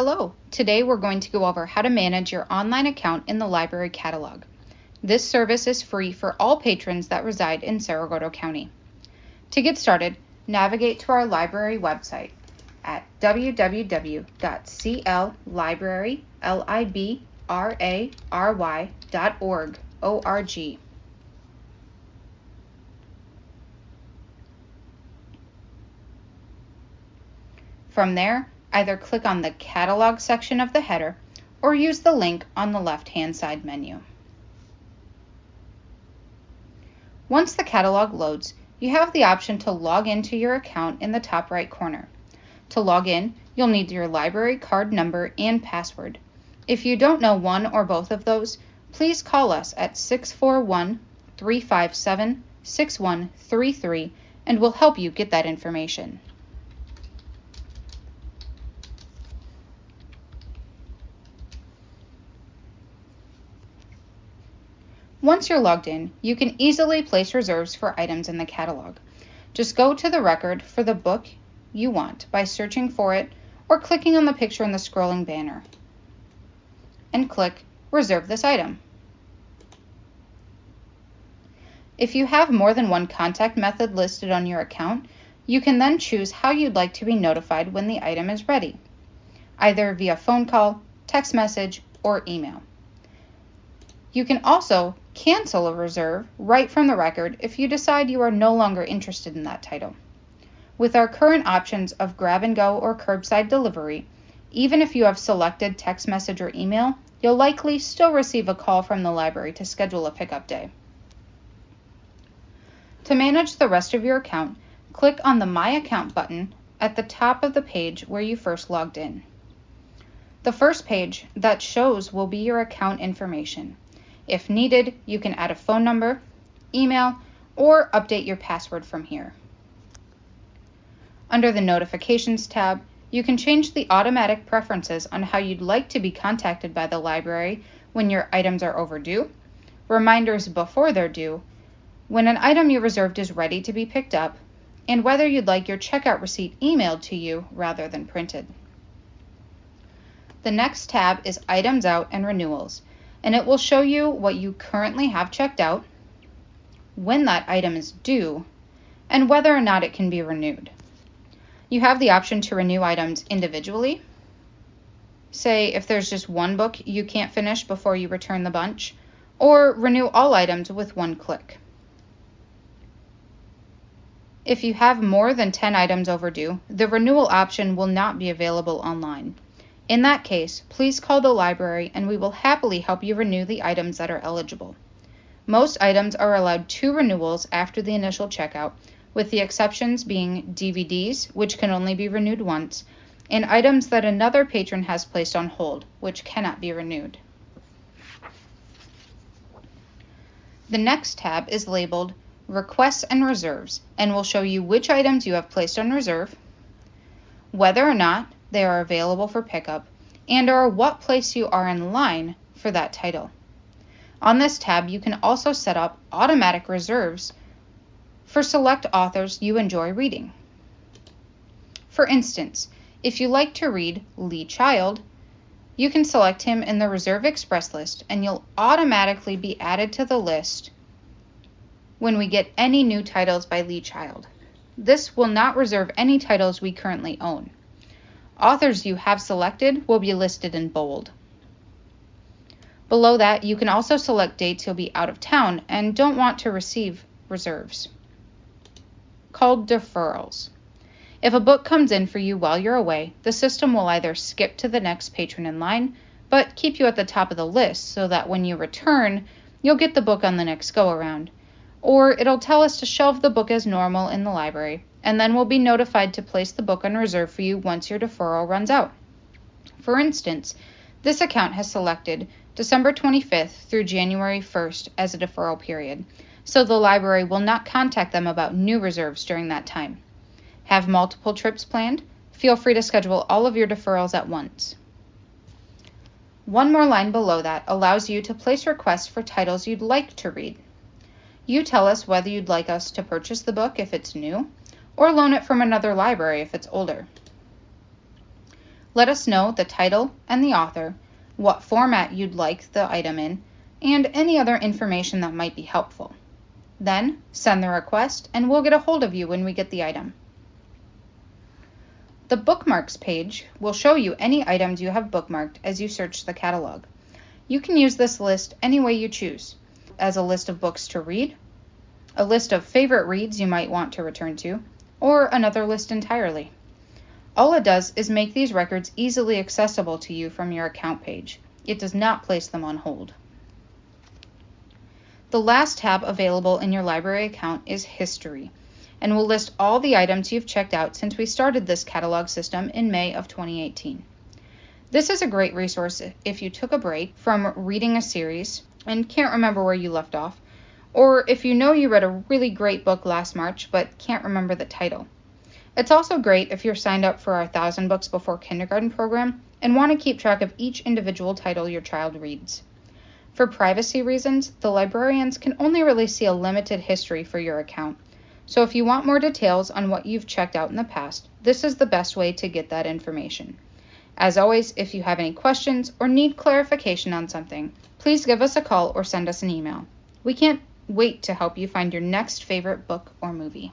Hello, today we're going to go over how to manage your online account in the library catalog. This service is free for all patrons that reside in Cerro Gordo County. To get started, navigate to our library website at www.clibrary.org. From there, either click on the Catalog section of the header or use the link on the left-hand side menu. Once the catalog loads, you have the option to log into your account in the top right corner. To log in, you'll need your library card number and password. If you don't know one or both of those, please call us at 641-357-6133 and we'll help you get that information. Once you're logged in, you can easily place reserves for items in the catalog. Just go to the record for the book you want by searching for it or clicking on the picture in the scrolling banner and click Reserve this item. If you have more than one contact method listed on your account, you can then choose how you'd like to be notified when the item is ready, either via phone call, text message, or email. You can also cancel a reserve right from the record if you decide you are no longer interested in that title. With our current options of grab and go or curbside delivery, even if you have selected text message or email, you'll likely still receive a call from the library to schedule a pickup day. To manage the rest of your account, click on the My Account button at the top of the page where you first logged in. The first page that shows will be your account information. If needed, you can add a phone number, email, or update your password from here. Under the Notifications tab, you can change the automatic preferences on how you'd like to be contacted by the library when your items are overdue, reminders before they're due, when an item you reserved is ready to be picked up, and whether you'd like your checkout receipt emailed to you rather than printed. The next tab is Items Out and Renewals, and it will show you what you currently have checked out, when that item is due, and whether or not it can be renewed. You have the option to renew items individually. Say if there's just one book you can't finish before you return the bunch, or renew all items with one click. If you have more than 10 items overdue, the renewal option will not be available online. In that case, please call the library and we will happily help you renew the items that are eligible. Most items are allowed 2 renewals after the initial checkout, with the exceptions being DVDs, which can only be renewed once, and items that another patron has placed on hold, which cannot be renewed. The next tab is labeled Requests and Reserves and will show you which items you have placed on reserve, whether or not they are available for pickup, and/or what place you are in line for that title. On this tab, you can also set up automatic reserves for select authors you enjoy reading. For instance, if you like to read Lee Child, you can select him in the Reserve Express list and you'll automatically be added to the list when we get any new titles by Lee Child. This will not reserve any titles we currently own. Authors you have selected will be listed in bold. Below that, you can also select dates you'll be out of town and don't want to receive reserves, called deferrals. If a book comes in for you while you're away, the system will either skip to the next patron in line, but keep you at the top of the list so that when you return, you'll get the book on the next go-around. Or it'll tell us to shelve the book as normal in the library, and then we'll be notified to place the book on reserve for you once your deferral runs out. For instance, this account has selected December 25th through January 1st as a deferral period, so the library will not contact them about new reserves during that time. Have multiple trips planned? Feel free to schedule all of your deferrals at once. One more line below that allows you to place requests for titles you'd like to read. You tell us whether you'd like us to purchase the book if it's new, or loan it from another library if it's older. Let us know the title and the author, what format you'd like the item in, and any other information that might be helpful. Then send the request and we'll get a hold of you when we get the item. The bookmarks page will show you any items you have bookmarked as you search the catalog. You can use this list any way you choose, as a list of books to read, a list of favorite reads you might want to return to, or another list entirely. All it does is make these records easily accessible to you from your account page. It does not place them on hold. The last tab available in your library account is History, and will list all the items you've checked out since we started this catalog system in May of 2018. This is a great resource if you took a break from reading a series and can't remember where you left off, or if you know you read a really great book last March but can't remember the title. It's also great if you're signed up for our 1,000 Books Before Kindergarten program and want to keep track of each individual title your child reads. For privacy reasons, the librarians can only really see a limited history for your account. So if you want more details on what you've checked out in the past, this is the best way to get that information. As always, if you have any questions or need clarification on something, please give us a call or send us an email. We can't wait to help you find your next favorite book or movie.